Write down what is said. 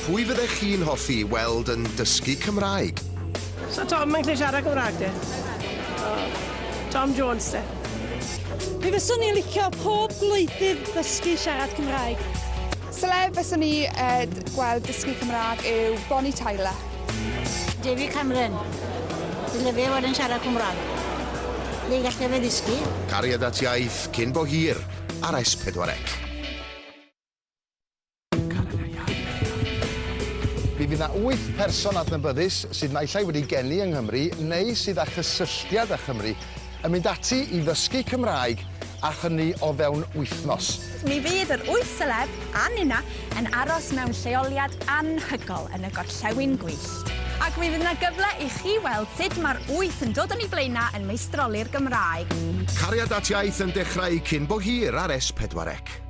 Pwy fyddech chi'n hoffi weld yn dysgu Cymraeg? So Tom mae'n gallu siarad Cymraeg de? Tom Jones de? Mi fyswn i'n licio pob gwleidydd ddysgu siarad Cymraeg. Celeb fyswn i gweld dysgu Cymraeg yw Bonnie Tyler. David Cameron. Dyle fe fod yn siarad Cymraeg. Le gallu fe ddysgu. Cariad at iaith cyn bo hir ar S4C. Mi fydd yna 8 person adnabyddus sydd naill ai wedi geni yng Nghymru neu sydd â chysylltiad â Chymru yn mynd ati i ddysgu Cymraeg a hynny o fewn wythnos. Mi fydd yr 8 celeb a nina yn aros mewn lleoliad anhygol yn y gorllewin gwyllt. Ac mi fydd yna gyfle i chi weld sut mae'r 8 yn dod yn ei blaenau yn meistroli'r Gymraeg. Cariad at iaith yn dechrau cyn bo hir ar S4C.